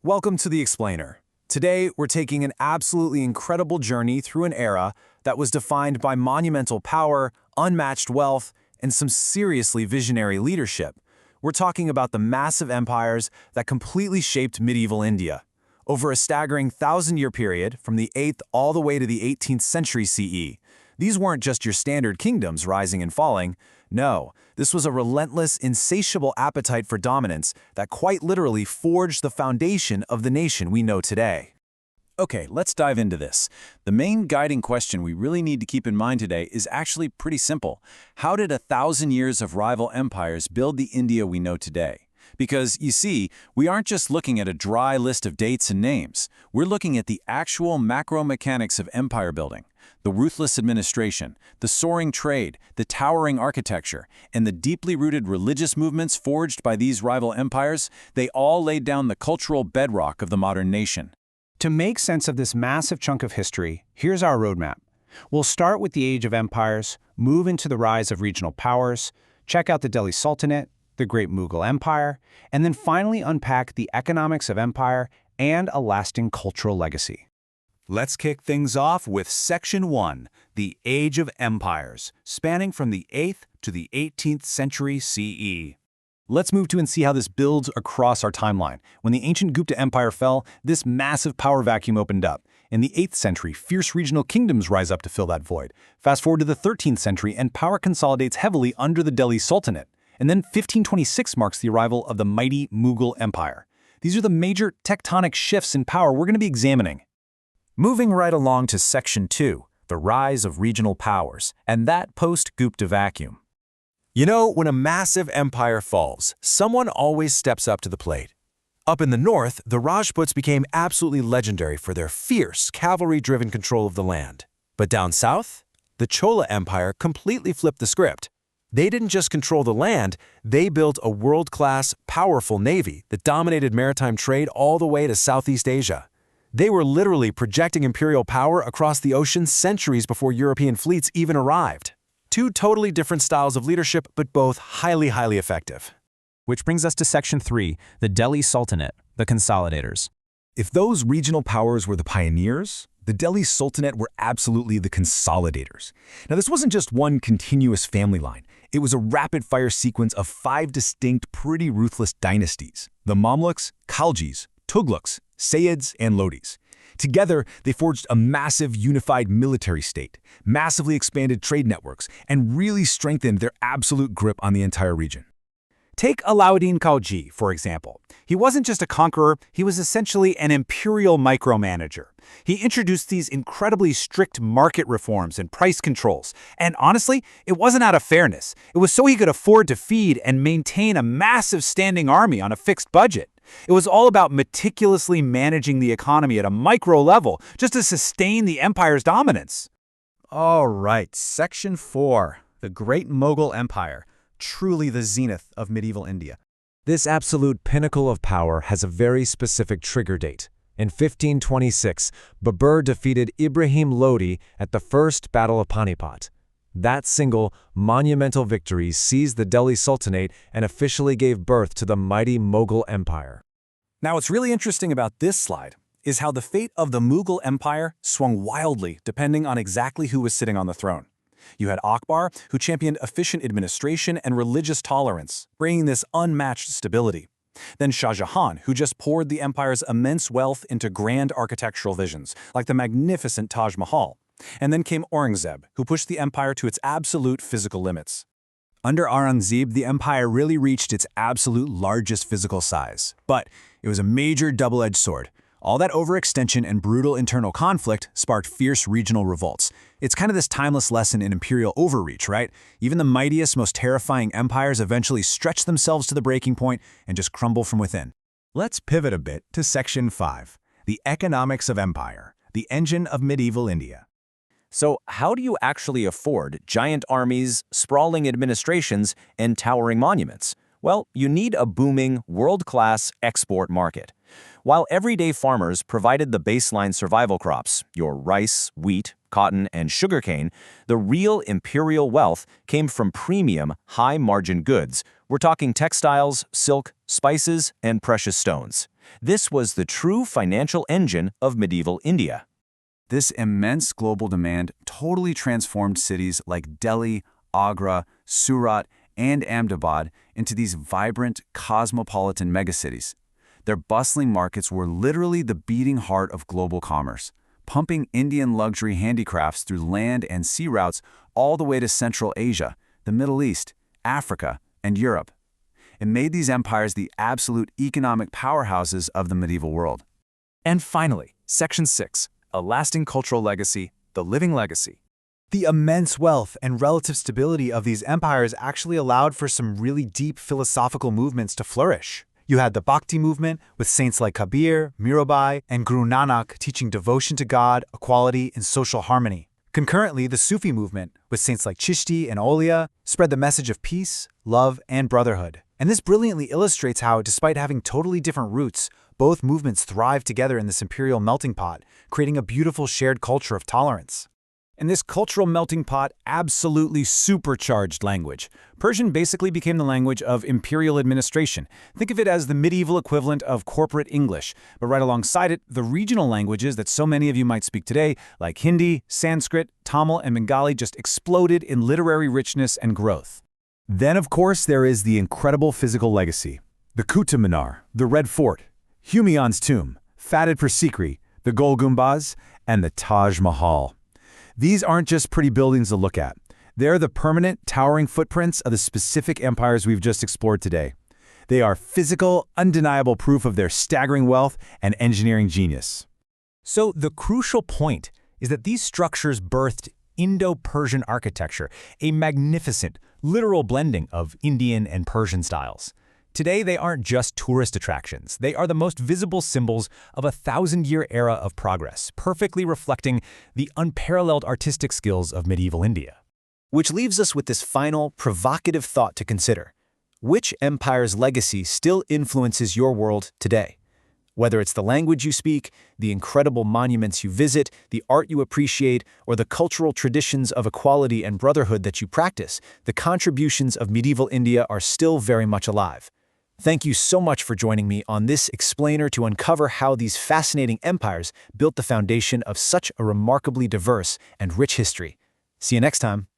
Welcome to The Explainer. Today, we're taking an absolutely incredible journey through an era that was defined by monumental power, unmatched wealth, and some seriously visionary leadership. We're talking about the massive empires that completely shaped medieval India. Over a staggering 1,000-year period, from the 8th all the way to the 18th century CE, these weren't just your standard kingdoms rising and falling. No, this was a relentless, insatiable appetite for dominance that quite literally forged the foundation of the nation we know today. Okay, let's dive into this. The main guiding question we really need to keep in mind today is actually pretty simple. How did 1,000 years of rival empires build the India we know today? Because, you see, we aren't just looking at a dry list of dates and names. We're looking at the actual macro mechanics of empire building. The ruthless administration, the soaring trade, the towering architecture, and the deeply rooted religious movements forged by these rival empires, they all laid down the cultural bedrock of the modern nation. To make sense of this massive chunk of history, here's our roadmap. We'll start with the Age of Empires, move into the rise of regional powers, check out the Delhi Sultanate, the Great Mughal Empire, and then finally unpack the economics of empire and a lasting cultural legacy. Let's kick things off with Section 1, the Age of Empires, spanning from the 8th to the 18th century CE. Let's move to and see how this builds across our timeline. When the ancient Gupta Empire fell, this massive power vacuum opened up. In the 8th century, fierce regional kingdoms rise up to fill that void. Fast forward to the 13th century, and power consolidates heavily under the Delhi Sultanate. And then 1526 marks the arrival of the mighty Mughal Empire. These are the major tectonic shifts in power we're going to be examining. Moving right along to Section 2, the rise of regional powers, and that post-Gupta vacuum. You know, when a massive empire falls, someone always steps up to the plate. Up in the north, the Rajputs became absolutely legendary for their fierce, cavalry-driven control of the land. But down south, the Chola Empire completely flipped the script. They didn't just control the land, they built a world-class, powerful navy that dominated maritime trade all the way to Southeast Asia. They were literally projecting imperial power across the ocean centuries before European fleets even arrived. Two totally different styles of leadership, but both highly effective. Which brings us to Section 3, the Delhi Sultanate, the consolidators. If those regional powers were the pioneers, the Delhi Sultanate were absolutely the consolidators. Now, this wasn't just one continuous family line. It was a rapid-fire sequence of 5 distinct, pretty ruthless dynasties: the Mamluks, Khaljis, Tughlaqs, Sayyids, and Lodis. Together, they forged a massive unified military state, massively expanded trade networks, and really strengthened their absolute grip on the entire region. Take Alauddin Khalji, for example. He wasn't just a conqueror, he was essentially an imperial micromanager. He introduced these incredibly strict market reforms and price controls. And honestly, it wasn't out of fairness. It was so he could afford to feed and maintain a massive standing army on a fixed budget. It was all about meticulously managing the economy at a micro level just to sustain the empire's dominance. All right, Section 4, the Great Mughal Empire, truly the zenith of medieval India. This absolute pinnacle of power has a very specific trigger date. In 1526, Babur defeated Ibrahim Lodi at the First Battle of Panipat. That single, monumental victory seized the Delhi Sultanate and officially gave birth to the mighty Mughal Empire. Now, what's really interesting about this slide is how the fate of the Mughal Empire swung wildly depending on exactly who was sitting on the throne. You had Akbar, who championed efficient administration and religious tolerance, bringing this unmatched stability. Then Shah Jahan, who just poured the empire's immense wealth into grand architectural visions, like the magnificent Taj Mahal. And then came Aurangzeb, who pushed the empire to its absolute physical limits. Under Aurangzeb, the empire really reached its absolute largest physical size. But it was a major double-edged sword. All that overextension and brutal internal conflict sparked fierce regional revolts. It's kind of this timeless lesson in imperial overreach, right? Even the mightiest, most terrifying empires eventually stretch themselves to the breaking point and just crumble from within. Let's pivot a bit to Section 5, the economics of empire, the engine of medieval India. So how do you actually afford giant armies, sprawling administrations, and towering monuments? Well, you need a booming, world-class export market. While everyday farmers provided the baseline survival crops, your rice, wheat, cotton, and sugarcane, the real imperial wealth came from premium, high-margin goods, We're talking textiles, silk, spices, and precious stones. This was the true financial engine of medieval India. This immense global demand totally transformed cities like Delhi, Agra, Surat, and Ahmedabad into these vibrant, cosmopolitan megacities. Their bustling markets were literally the beating heart of global commerce, pumping Indian luxury handicrafts through land and sea routes all the way to Central Asia, the Middle East, Africa, and Europe. It made these empires the absolute economic powerhouses of the medieval world. And finally, Section 6, a lasting cultural legacy, the living legacy. The immense wealth and relative stability of these empires actually allowed for some really deep philosophical movements to flourish. You had the Bhakti movement with saints like Kabir, Mirabai, and Guru Nanak teaching devotion to God, equality, and social harmony. Concurrently, the Sufi movement, with saints like Chishti and Aulia, spread the message of peace, love, and brotherhood. And this brilliantly illustrates how, despite having totally different roots, both movements thrived together in this imperial melting pot, creating a beautiful shared culture of tolerance. And this cultural melting pot absolutely supercharged language. Persian basically became the language of imperial administration. Think of it as the medieval equivalent of corporate English, but right alongside it, the regional languages that so many of you might speak today, like Hindi, Sanskrit, Tamil, and Bengali, just exploded in literary richness and growth. Then, of course, there is the incredible physical legacy. The Qutub Minar, the Red Fort, Humayun's tomb, Fatid for Sikri, the Gol Gumbaz, and the Taj Mahal. These aren't just pretty buildings to look at. They're the permanent, towering footprints of the specific empires we've just explored today. They are physical, undeniable proof of their staggering wealth and engineering genius. So the crucial point is that these structures birthed Indo-Persian architecture, a magnificent, literal blending of Indian and Persian styles. Today, they aren't just tourist attractions. They are the most visible symbols of a 1,000-year era of progress, perfectly reflecting the unparalleled artistic skills of medieval India. Which leaves us with this final, provocative thought to consider. Which empire's legacy still influences your world today? Whether it's the language you speak, the incredible monuments you visit, the art you appreciate, or the cultural traditions of equality and brotherhood that you practice, the contributions of medieval India are still very much alive. Thank you so much for joining me on this explainer to uncover how these fascinating empires built the foundation of such a remarkably diverse and rich history. See you next time.